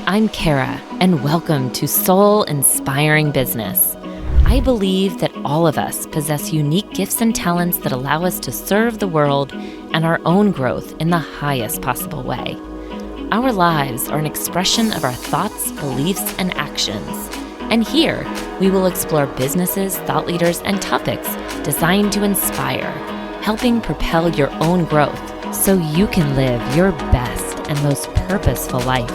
I'm Kara, and welcome to Soul Inspiring Business. I believe that all of us possess unique gifts and talents that allow us to serve the world and our own growth in the highest possible way. Our lives are an expression of our thoughts, beliefs, and actions. And here, we will explore businesses, thought leaders, and topics designed to inspire, helping propel your own growth so you can live your best and most purposeful life.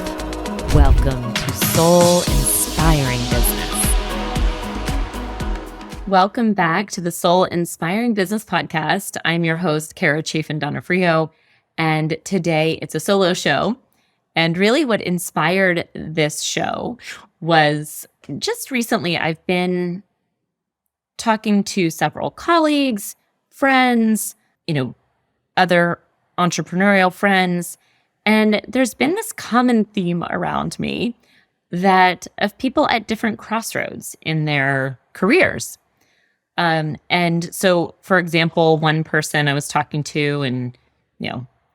Welcome to Soul Inspiring Business. Welcome back to the Soul Inspiring Business Podcast. I'm your host, Kara Chafin-Donofrio, and today it's a solo show. And really what inspired this show was just recently I've been talking to several colleagues, friends, other entrepreneurial friends, and there's been this common theme around me that of people at different crossroads in their careers. And so, for example, one person I was talking to, and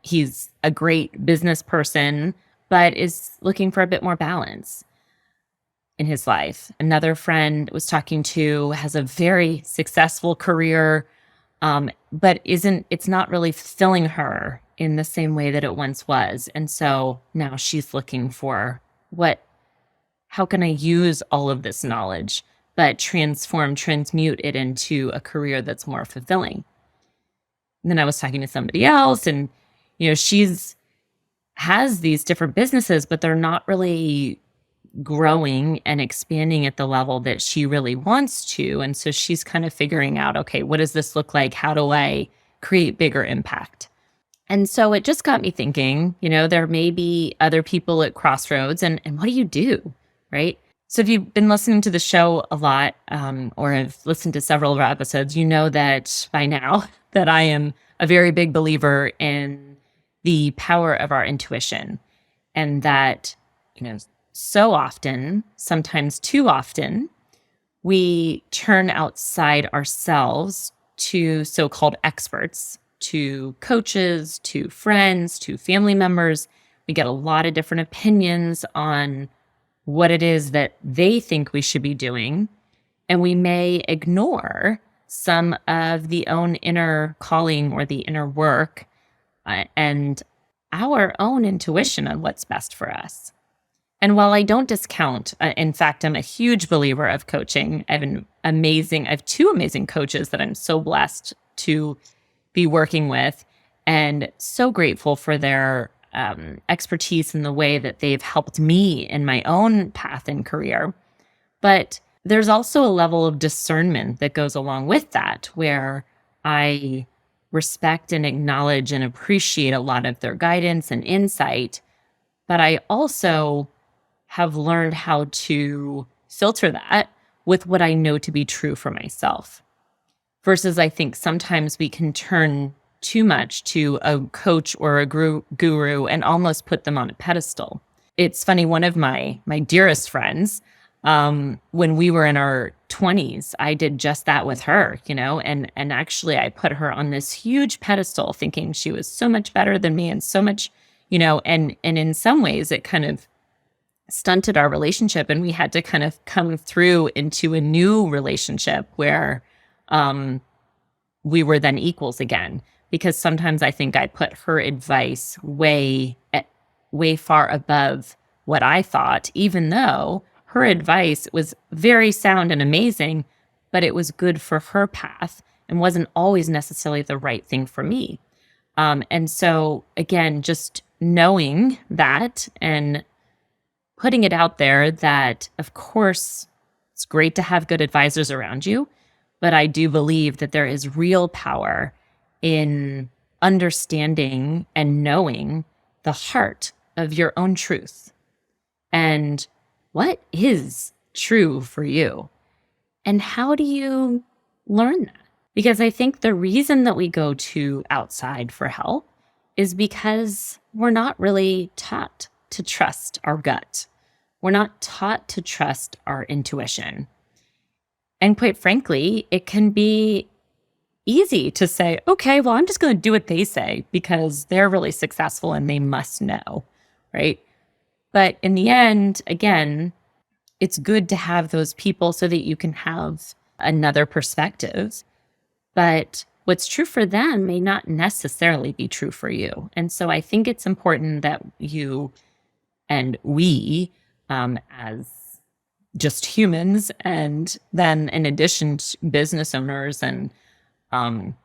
he's a great business person, but is looking for a bit more balance in his life. Another friend was talking to has a very successful career, but it's not really fulfilling her in the same way that it once was. And so now she's looking for how can I use all of this knowledge, but transmute it into a career that's more fulfilling. And then I was talking to somebody else, and, has these different businesses, but they're not really growing and expanding at the level that she really wants to. And so she's kind of figuring out, okay, what does this look like? How do I create bigger impact? And so it just got me thinking, there may be other people at Crossroads, and what do you do, right? So if you've been listening to the show a lot, or have listened to several of our episodes, you know that by now that I am a very big believer in the power of our intuition, and that, so often, sometimes too often, we turn outside ourselves to so-called experts, to coaches, to friends, to family members. We get a lot of different opinions on what it is that they think we should be doing, and we may ignore some of the own inner calling or the inner work and our own intuition on what's best for us. And while I don't discount, in fact, I'm a huge believer of coaching. I have two amazing coaches that I'm so blessed to be working with, and so grateful for their expertise in the way that they've helped me in my own path and career. But there's also a level of discernment that goes along with that, where I respect and acknowledge and appreciate a lot of their guidance and insight. But I also have learned how to filter that with what I know to be true for myself. Versus I think sometimes we can turn too much to a coach or a guru and almost put them on a pedestal. It's funny, one of my dearest friends, when we were in our 20s, I did just that with her, and actually I put her on this huge pedestal thinking she was so much better than me and so much, and in some ways it kind of stunted our relationship, and we had to kind of come through into a new relationship where we were then equals again, because sometimes I think I put her advice way far above what I thought, even though her advice was very sound and amazing, but it was good for her path and wasn't always necessarily the right thing for me. And so again, just knowing that and putting it out there that, of course, it's great to have good advisors around you, but I do believe that there is real power in understanding and knowing the heart of your own truth and what is true for you. And how do you learn that? Because I think the reason that we go to outside for help is because we're not really taught to trust our gut. We're not taught to trust our intuition. And quite frankly, it can be easy to say, okay, well, I'm just going to do what they say because they're really successful and they must know, right? But in the end, again, it's good to have those people so that you can have another perspective. But what's true for them may not necessarily be true for you. And so I think it's important that you and we, as just humans, and then in addition to business owners and um,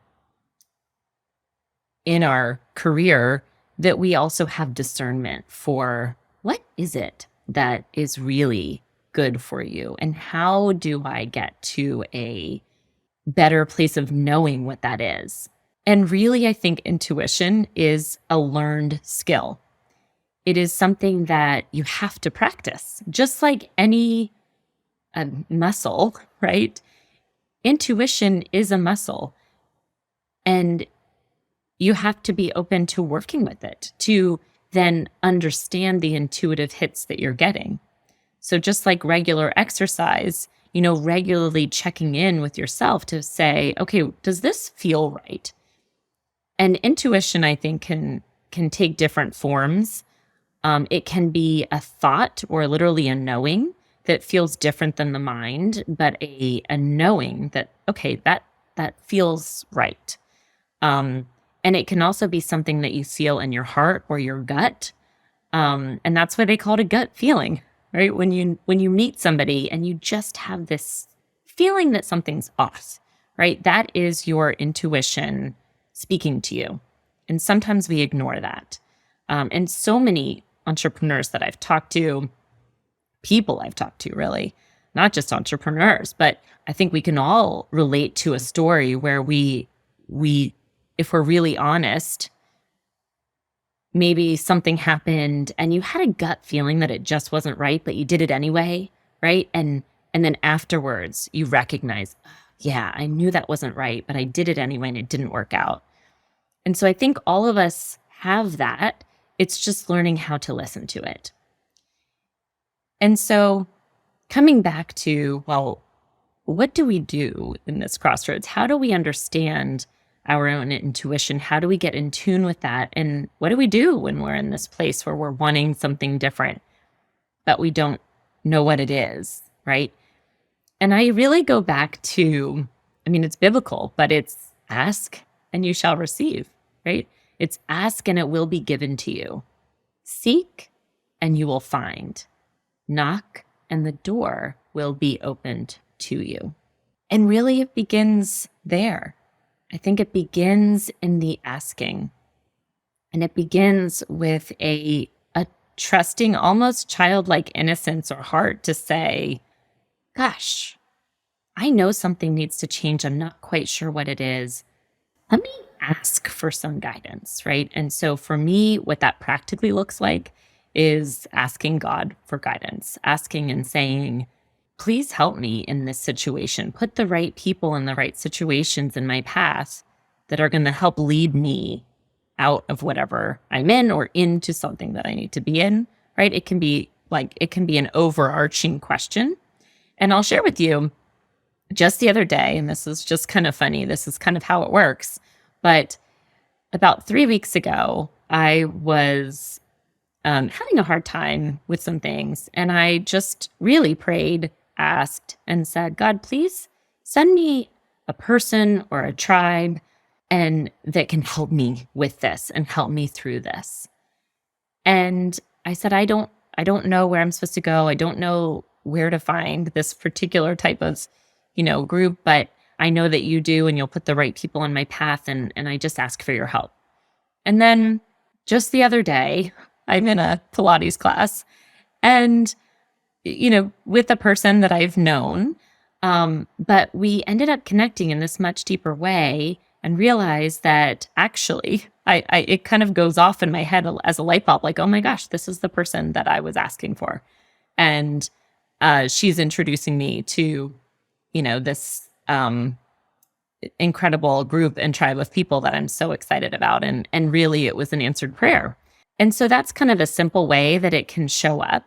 in our career, that we also have discernment for what is it that is really good for you, and how do I get to a better place of knowing what that is. And really, I think intuition is a learned skill. It is something that you have to practice, just like any muscle, right? Intuition is a muscle, and you have to be open to working with it to then understand the intuitive hits that you're getting. So just like regular exercise, regularly checking in with yourself to say, okay, does this feel right? And intuition, I think, can take different forms. It can be a thought or literally a knowing that feels different than the mind, but a knowing that, okay, that feels right. And it can also be something that you feel in your heart or your gut. And that's why they call it a gut feeling, right? When you meet somebody and you just have this feeling that something's off, right? That is your intuition speaking to you. And sometimes we ignore that. And so many entrepreneurs that I've talked to, people I've talked to really, not just entrepreneurs, but I think we can all relate to a story where we, if we're really honest, maybe something happened and you had a gut feeling that it just wasn't right, but you did it anyway, right? And then afterwards you recognize, yeah, I knew that wasn't right, but I did it anyway and it didn't work out. And so I think all of us have that. It's just learning how to listen to it. And so coming back to, well, what do we do in this crossroads? How do we understand our own intuition? How do we get in tune with that? And what do we do when we're in this place where we're wanting something different, but we don't know what it is, right? And I really go back to, it's biblical, but it's ask and you shall receive, right? It's ask and it will be given to you. Seek and you will find. Knock and the door will be opened to you. And really it begins there. I think it begins in the asking. And it begins with a trusting, almost childlike innocence or heart to say, gosh, I know something needs to change. I'm not quite sure what it is. Let me ask for some guidance, right? And so for me, what that practically looks like is asking God for guidance, asking and saying, please help me in this situation. Put the right people in the right situations in my path that are going to help lead me out of whatever I'm in or into something that I need to be in, right? It can be an overarching question. And I'll share with you just the other day, and this is just kind of funny. This is kind of how it works. But about 3 weeks ago, I was having a hard time with some things. And I just really prayed, asked, and said, God, please send me a person or a tribe and that can help me with this and help me through this. And I said, I don't know where I'm supposed to go. I don't know where to find this particular type of, group, but I know that you do, and you'll put the right people in my path. And I just ask for your help. And then just the other day, I'm in a Pilates class and, with a person that I've known, but we ended up connecting in this much deeper way and realized that actually it kind of goes off in my head as a light bulb, like, oh my gosh, this is the person that I was asking for. And she's introducing me to, this incredible group and tribe of people that I'm so excited about. And really it was an answered prayer. And so that's kind of a simple way that it can show up.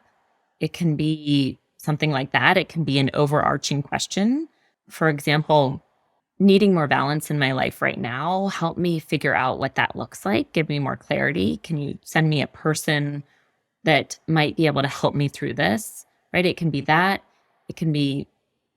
It can be something like that. It can be an overarching question. For example, needing more balance in my life right now. Help me figure out what that looks like. Give me more clarity. Can you send me a person that might be able to help me through this, right? It can be that. It can be,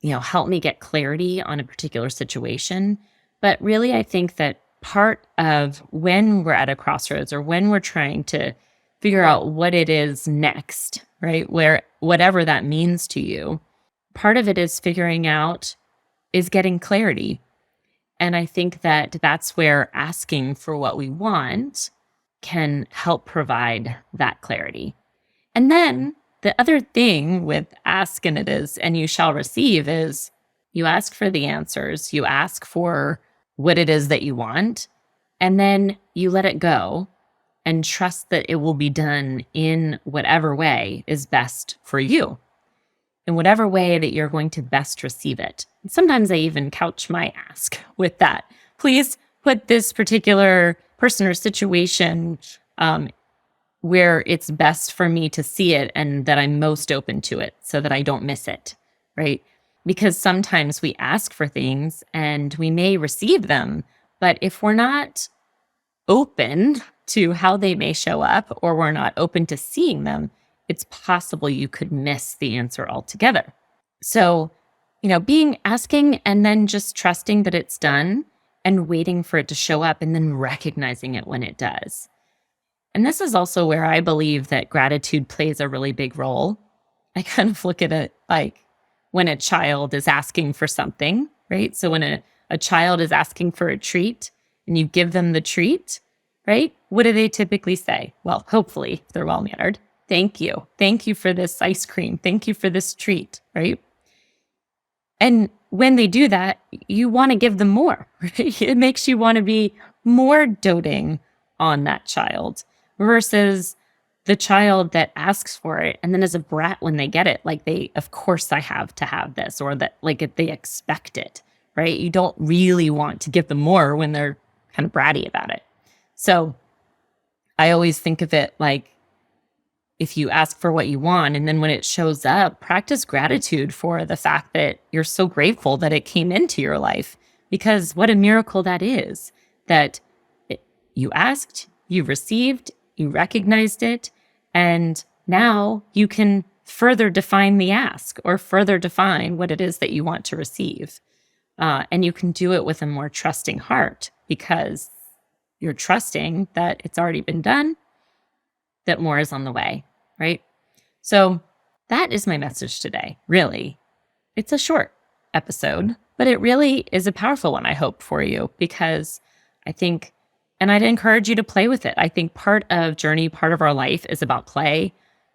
help me get clarity on a particular situation. But really, I think that part of when we're at a crossroads or when we're trying to figure out what it is next, right? Where whatever that means to you, part of it is figuring out is getting clarity. And I think that that's where asking for what we want can help provide that clarity. And then the other thing with ask and it is, and you shall receive is you ask for the answers, you ask for what it is that you want, and then you let it go and trust that it will be done in whatever way is best for you, in whatever way that you're going to best receive it. And sometimes I even couch my ask with that. Please put this particular person or situation where it's best for me to see it and that I'm most open to it so that I don't miss it, right? Because sometimes we ask for things and we may receive them, but if we're not open to how they may show up or we're not open to seeing them, it's possible you could miss the answer altogether. So, being asking and then just trusting that it's done and waiting for it to show up and then recognizing it when it does. And this is also where I believe that gratitude plays a really big role. I kind of look at it like when a child is asking for something, right? So when a child is asking for a treat and you give them the treat, right? What do they typically say? Well, hopefully, if they're well-mannered, thank you. Thank you for this ice cream. Thank you for this treat, right? And when they do that, you want to give them more, right? It makes you want to be more doting on that child versus the child that asks for it and then is a brat when they get it. Like of course I have to have this, or that like if they expect it, right? You don't really want to give them more when they're kind of bratty about it. So I always think of it like if you ask for what you want and then when it shows up, practice gratitude for the fact that you're so grateful that it came into your life, because what a miracle that is, that you asked, you received, you recognized it, and now you can further define the ask or further define what it is that you want to receive. And you can do it with a more trusting heart because you're trusting that it's already been done, that more is on the way, right? So that is my message today, really. It's a short episode, but it really is a powerful one, I hope, for you, because I think, and I'd encourage you to play with it. I think part of journey, part of our life is about play.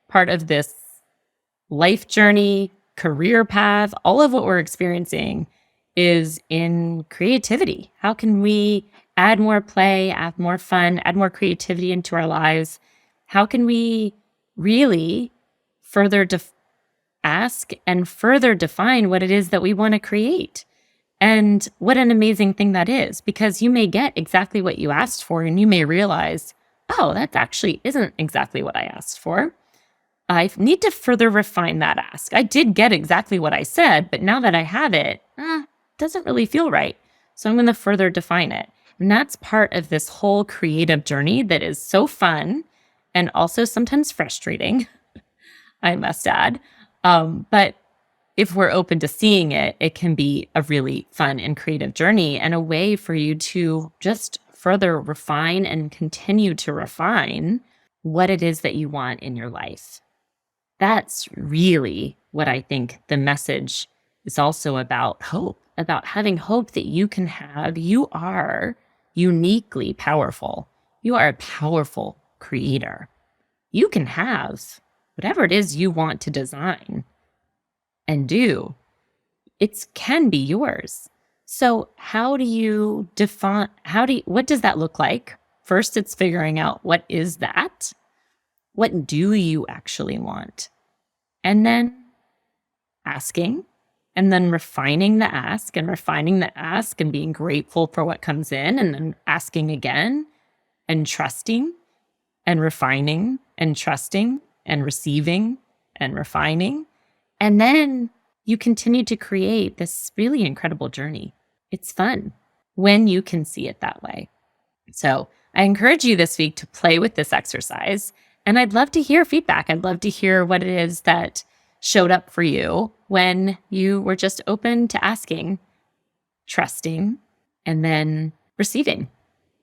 Part of this life journey, career path, all of what we're experiencing is in creativity. How can we add more play, add more fun, add more creativity into our lives? How can we really further ask and further define what it is that we want to create? And what an amazing thing that is, because you may get exactly what you asked for and you may realize, oh, that actually isn't exactly what I asked for. I need to further refine that ask. I did get exactly what I said, but now that I have it, doesn't really feel right. So I'm going to further define it. And that's part of this whole creative journey that is so fun and also sometimes frustrating, I must add. But if we're open to seeing it, it can be a really fun and creative journey and a way for you to just further refine and continue to refine what it is that you want in your life. That's really what I think the message is also about: hope, about having hope that you can have. You are uniquely powerful. You are a powerful creator. You can have whatever it is you want to design and do. It can be yours. So how do you define, what does that look like? First, it's figuring out what is that? What do you actually want? And then asking, and then refining the ask and being grateful for what comes in, and then asking again and trusting and refining and trusting and receiving and refining. And then you continue to create this really incredible journey. It's fun when you can see it that way. So I encourage you this week to play with this exercise And I'd love to hear feedback. I'd love to hear what it is that showed up for you when you were just open to asking, trusting, and then receiving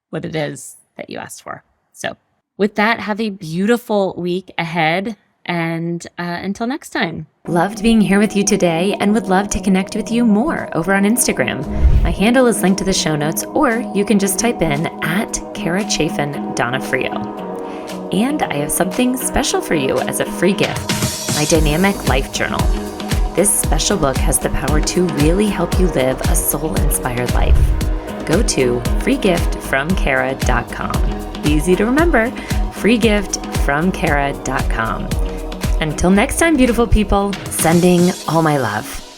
what it is that you asked for. So with that, have a beautiful week ahead. And until next time. Loved being here with you today and would love to connect with you more over on Instagram. My handle is linked to the show notes, or you can just type in @KaraChafin_Donofrio. And I have something special for you as a free gift, my Dynamic Life Journal. This special book has the power to really help you live a soul-inspired life. Go to freegiftfromkara.com. Easy to remember, freegiftfromkara.com. Until next time, beautiful people, sending all my love.